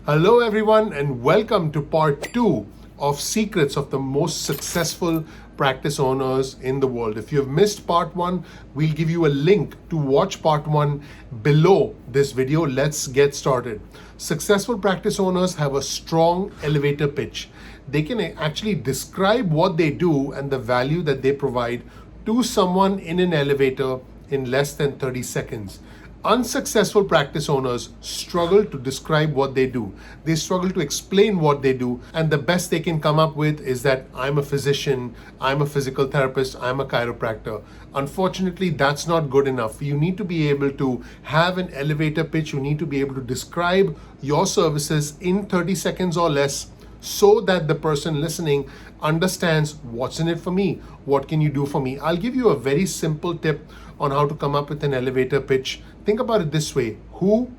Hello, everyone, and welcome to part two of Secrets of the Most Successful Practice Owners in the World. If you have missed part one, we'll give you a link to watch part one below this video. Let's get started. Successful practice owners have a strong elevator pitch. They can actually describe what they do and the value that they provide to someone in an elevator in less than 30 seconds. Unsuccessful practice owners struggle to describe what they do. They struggle to explain what they do, and the best they can come up with is that I'm a physician, I'm a physical therapist, I'm a chiropractor. Unfortunately, that's not good enough. You need to be able to have an elevator pitch. You need to be able to describe your services in 30 seconds or less, so that the person listening understands what's in it for me. What can you do for me? I'll give you a very simple tip on how to come up with an elevator pitch. Think about it this way: who,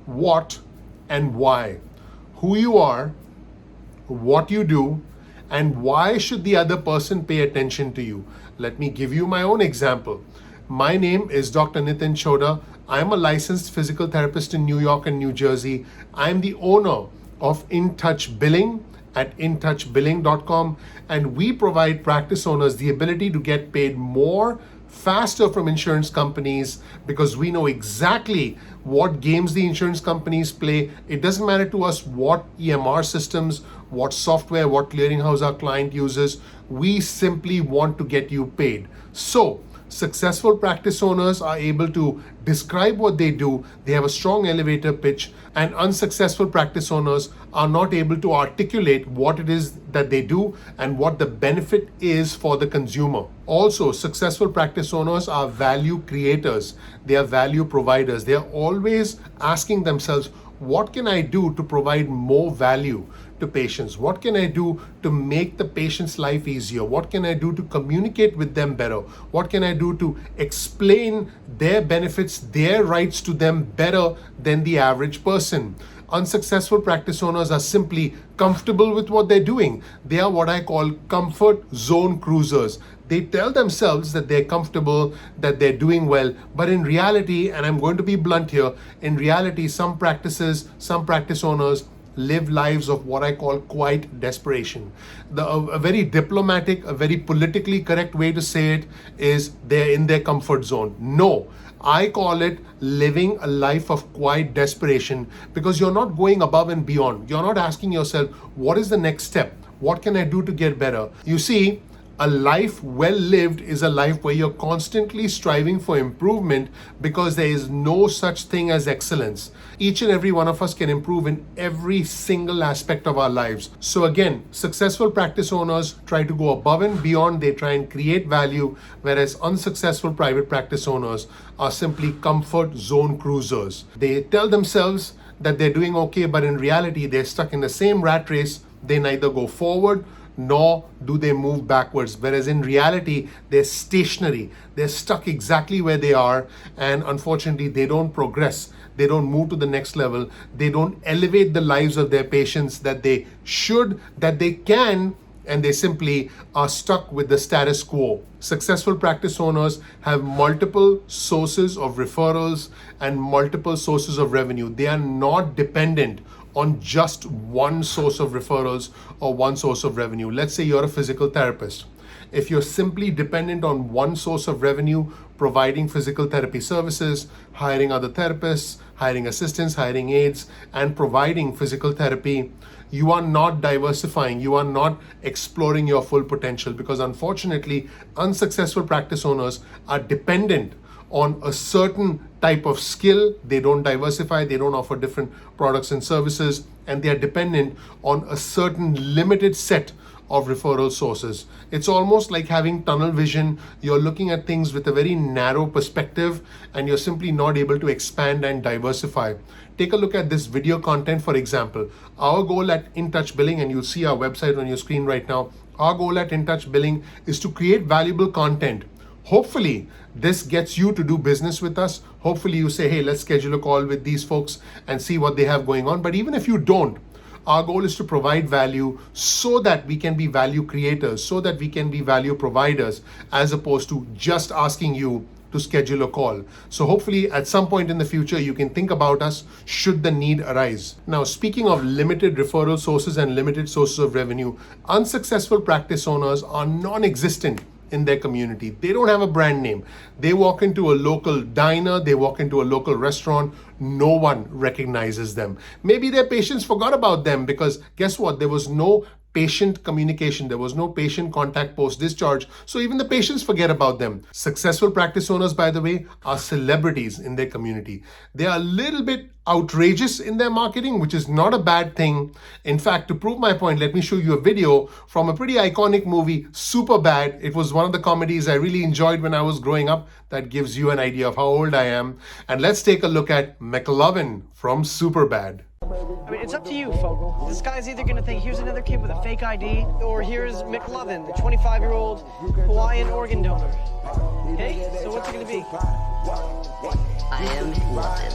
what, and why. Who you are, what you do, and why should the other person pay attention to you. Let me give you my own example. My name is Dr. Nitin Choda. I'm a licensed physical therapist in New York and New Jersey. I'm the owner of InTouch Billing at intouchbilling.com, and we provide practice owners the ability to get paid more faster from insurance companies, because we know exactly what games the insurance companies play. It doesn't matter to us what EMR systems, what software, what clearinghouse our client uses. We simply want to get you paid. So successful practice owners are able to describe what they do. They have a strong elevator pitch, and unsuccessful practice owners are not able to articulate what it is that they do and what the benefit is for the consumer. Also, successful practice owners are value creators. They are value providers. They are always asking themselves, what can I do to provide more value to patients? What can I do to make the patient's life easier? What can I do to communicate with them better? What can I do to explain their benefits, their rights to them better than the average person? Unsuccessful practice owners are simply comfortable with what they're doing. They are what I call comfort zone cruisers. They tell themselves that they're comfortable, that they're doing well, but in reality, and I'm going to be blunt here, in reality, some practice owners live lives of what I call quiet desperation. A very diplomatic, a very politically correct way to say it is they're in their comfort zone. No, I call it living a life of quiet desperation, because you're not going above and beyond. You're not asking yourself, what is the next step? What can I do to get better? You see, a life well lived is a life where you're constantly striving for improvement, because there is no such thing as excellence. Each and every one of us can improve in every single aspect of our lives. So again, successful practice owners try to go above and beyond. They try and create value, whereas unsuccessful private practice owners are simply comfort zone cruisers. They tell themselves that they're doing okay, but in reality, they're stuck in the same rat race. They neither go forward nor do they move backwards, whereas in reality, they're stationary. They're stuck exactly where they are, and unfortunately, they don't progress. They don't move to the next level. They don't elevate the lives of their patients that they should, that they can, and they simply are stuck with the status quo. Successful practice owners have multiple sources of referrals and multiple sources of revenue. They are not dependent on just one source of referrals or one source of revenue. Let's say you're a physical therapist. If you're simply dependent on one source of revenue, providing physical therapy services, hiring other therapists, hiring assistants, hiring aides, and providing physical therapy, you are not diversifying. You are not exploring your full potential, because unfortunately, unsuccessful practice owners are dependent on a certain type of skill. They don't diversify, they don't offer different products and services, and they are dependent on a certain limited set of referral sources. It's almost like having tunnel vision. You're looking at things with a very narrow perspective, and you're simply not able to expand and diversify. Take a look at this video content, for example. Our goal at InTouch Billing, and you'll see our website on your screen right now, our goal at InTouch Billing is to create valuable content. Hopefully, this gets you to do business with us. Hopefully, you say, hey, let's schedule a call with these folks and see what they have going on. But even if you don't, our goal is to provide value so that we can be value creators, so that we can be value providers, as opposed to just asking you to schedule a call. So hopefully at some point in the future, you can think about us should the need arise. Now, speaking of limited referral sources and limited sources of revenue, unsuccessful practice owners are non-existent in their community. They don't have a brand name. They walk into a local diner, they walk into a local restaurant, no one recognizes them. Maybe their patients forgot about them because guess what? There was no patient communication. There was no patient contact post-discharge. So even the patients forget about them. Successful practice owners, by the way, are celebrities in their community. They are a little bit outrageous in their marketing, which is not a bad thing. In fact, to prove my point, let me show you a video from a pretty iconic movie, Superbad. It was one of the comedies I really enjoyed when I was growing up. That gives you an idea of how old I am. And let's take a look at McLovin from Superbad. I mean, it's up to you, Fogel. This guy's either going to think here's another kid with a fake ID, or here's McLovin, the 25-year-old Hawaiian organ donor. Okay, so what's it going to be? I am McLovin.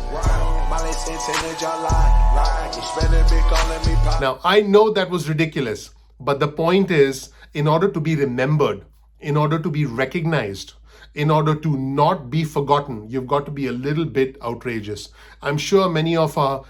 Now, I know that was ridiculous, but the point is, in order to be remembered, in order to be recognized, in order to not be forgotten, you've got to be a little bit outrageous. I'm sure many of our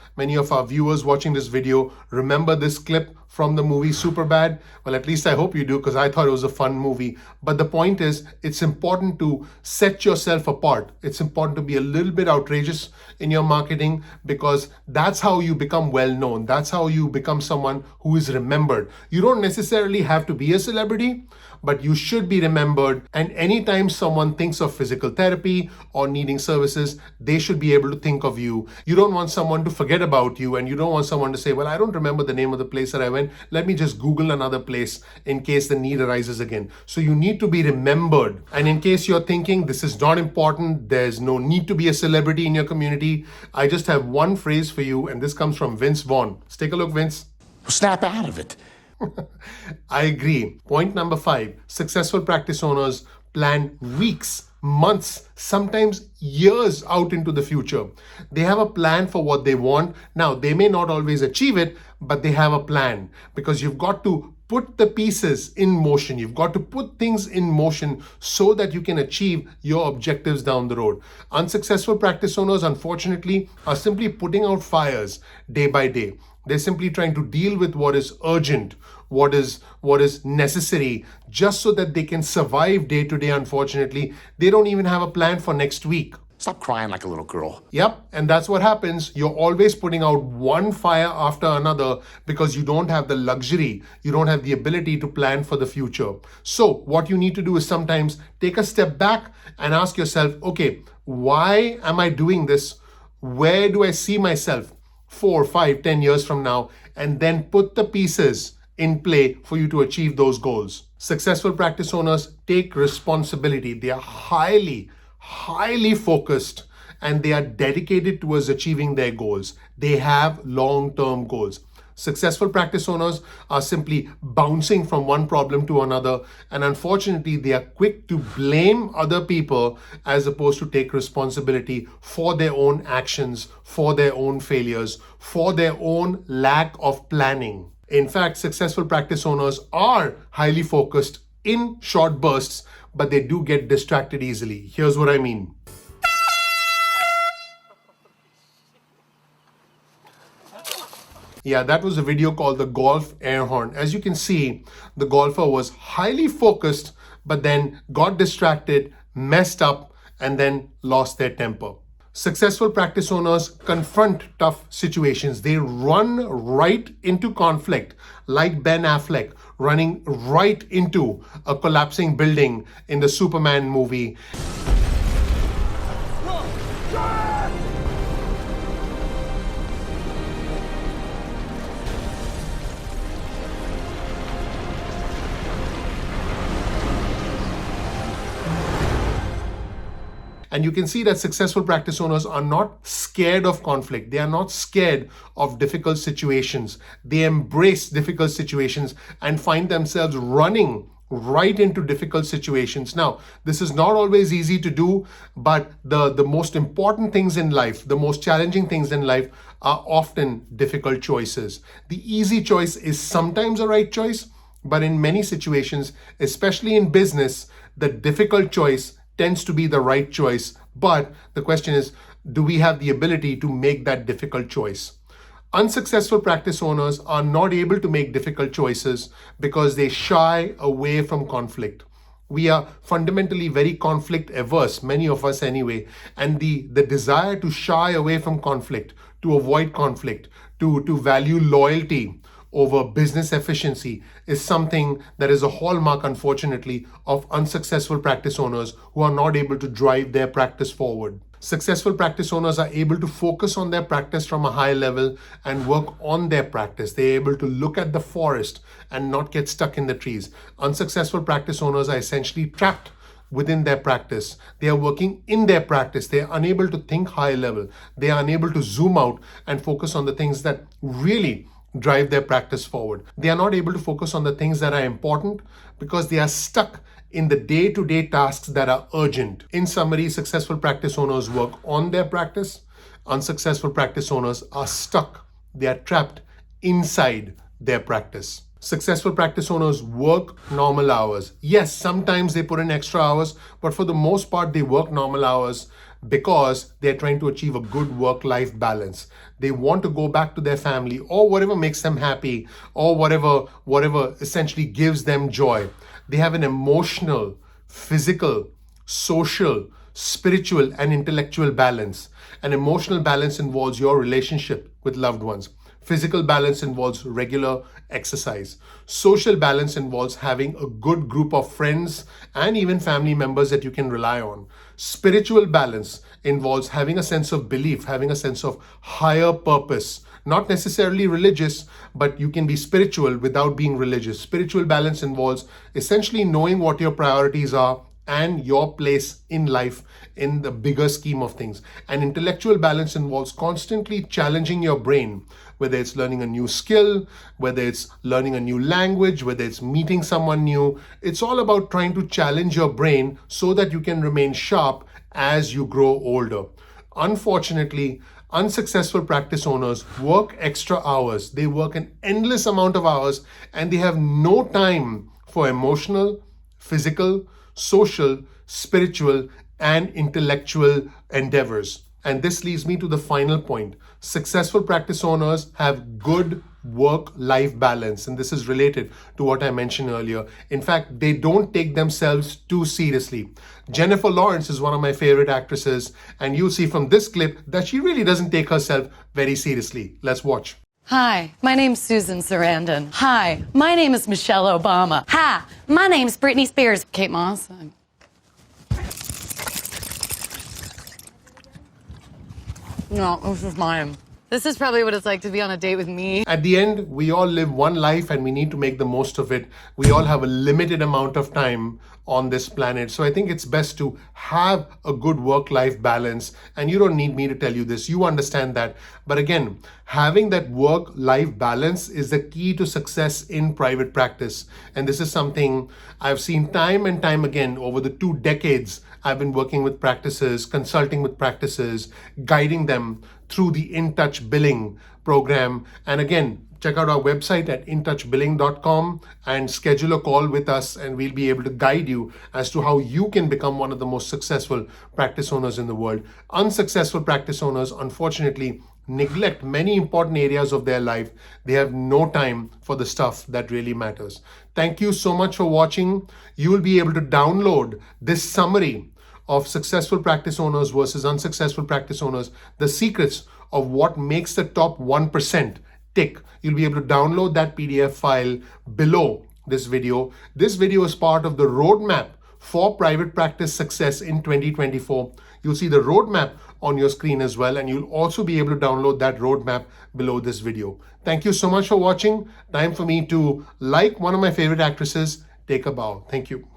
viewers watching this video remember this clip from the movie Superbad. Well, at least I hope you do, because I thought it was a fun movie. But the point is, it's important to set yourself apart. It's important to be a little bit outrageous in your marketing, because that's how you become well known. That's how you become someone who is remembered. You don't necessarily have to be a celebrity, but you should be remembered. And anytime someone thinks of physical therapy or needing services, they should be able to think of you. You don't want someone to forget about you, and you don't want someone to say, well, I don't remember the name of the place that I went. Let me just Google another place in case the need arises again. So you need to be remembered. And in case you're thinking this is not important, there's no need to be a celebrity in your community, I just have one phrase for you, and this comes from Vince Vaughn. Let's take a look, Vince. Snap out of it. I agree. Point number 5, successful practice owners plan weeks, months, sometimes years out into the future. They have a plan for what they want. Now, they may not always achieve it, but they have a plan, because you've got to put the pieces in motion. You've got to put things in motion so that you can achieve your objectives down the road. Unsuccessful practice owners, unfortunately, are simply putting out fires day by day. They're simply trying to deal with what is urgent, what is necessary, just so that they can survive day to day. Unfortunately, they don't even have a plan for next week. Stop crying like a little girl. Yep, and that's what happens. You're always putting out one fire after another because you don't have the luxury, you don't have the ability to plan for the future. So what you need to do is sometimes take a step back and ask yourself, okay, why am I doing this? Where do I see myself 4, 5, 10 years from now? And then put the pieces in play for you to achieve those goals. Successful practice owners take responsibility. They are highly focused, and they are dedicated towards achieving their goals. They have long-term goals. Successful practice owners are simply bouncing from one problem to another, and unfortunately, they are quick to blame other people as opposed to take responsibility for their own actions, for their own failures, for their own lack of planning. In fact, successful practice owners are highly focused in short bursts, but they do get distracted easily. Here's what I mean. Yeah, that was a video called the golf air horn. As you can see, the golfer was highly focused, but then got distracted, messed up, and then lost their temper. Successful practice owners confront tough situations. They run right into conflict, like Ben Affleck running right into a collapsing building in the Superman movie. And you can see that successful practice owners are not scared of conflict. They are not scared of difficult situations. They embrace difficult situations and find themselves running right into difficult situations. Now, this is not always easy to do, but the most important things in life, the most challenging things in life are often difficult choices. The easy choice is sometimes a right choice, but in many situations, especially in business, the difficult choice tends to be the right choice. But the question is, do we have the ability to make that difficult choice? Unsuccessful practice owners are not able to make difficult choices because they shy away from conflict. We are fundamentally very conflict averse, many of us anyway, and the desire to shy away from conflict, to avoid conflict, to value loyalty over business efficiency is something that is a hallmark, unfortunately, of unsuccessful practice owners who are not able to drive their practice forward. Successful practice owners are able to focus on their practice from a high level and work on their practice. They're able to look at the forest and not get stuck in the trees. Unsuccessful practice owners are essentially trapped within their practice. They are working in their practice. They are unable to think high level. They are unable to zoom out and focus on the things that really drive their practice forward. They are not able to focus on the things that are important because they are stuck in the day-to-day tasks that are urgent. In summary, successful practice owners work on their practice. Unsuccessful practice owners are stuck. They are trapped inside their practice. Successful practice owners work normal hours. Yes, sometimes they put in extra hours, but for the most part, they work normal hours because they're trying to achieve a good work-life balance. They want to go back to their family or whatever makes them happy or whatever essentially gives them joy. They have an emotional, physical, social, spiritual, and intellectual balance. An emotional balance involves your relationship with loved ones. Physical balance involves regular exercise. Social balance involves having a good group of friends and even family members that you can rely on. Spiritual balance involves having a sense of belief, having a sense of higher purpose. Not necessarily religious, but you can be spiritual without being religious. Spiritual balance involves essentially knowing what your priorities are and your place in life in the bigger scheme of things. And intellectual balance involves constantly challenging your brain, whether it's learning a new skill, whether it's learning a new language, whether it's meeting someone new. It's all about trying to challenge your brain so that you can remain sharp as you grow older. Unfortunately, unsuccessful practice owners work extra hours. They work an endless amount of hours and they have no time for emotional, physical, social, spiritual, and intellectual endeavors. And this leads me to the final point. Successful practice owners have good work-life balance, and this is related to what I mentioned earlier. In fact, they don't take themselves too seriously. Jennifer Lawrence is one of my favorite actresses, and you'll see from this clip that she really doesn't take herself very seriously. Let's watch. Hi, my name's Susan Sarandon. Hi, my name is Michelle Obama. Hi, my name's Britney Spears. Kate Moss. No, this is mine. This is probably what it's like to be on a date with me. At the end, we all live one life and we need to make the most of it. We all have a limited amount of time on this planet. So I think it's best to have a good work-life balance. And you don't need me to tell you this. You understand that. But again, having that work-life balance is the key to success in private practice. And this is something I've seen time and time again over the 2 decades I've been working with practices, consulting with practices, guiding them through the InTouch Billing program. And again, check out our website at intouchbilling.com and schedule a call with us, and we'll be able to guide you as to how you can become one of the most successful practice owners in the world. Unsuccessful practice owners, unfortunately, neglect many important areas of their life. They have no time for the stuff that really matters. Thank you so much for watching. You will be able to download this summary of successful practice owners versus unsuccessful practice owners, the secrets of what makes the top 1% tick. You'll be able to download that PDF file below this video. This video is part of the roadmap for private practice success in 2024. You'll see the roadmap on your screen as well, and you'll also be able to download that roadmap below this video. Thank you so much for watching. Time for me to like one of my favorite actresses. Take a bow. Thank you.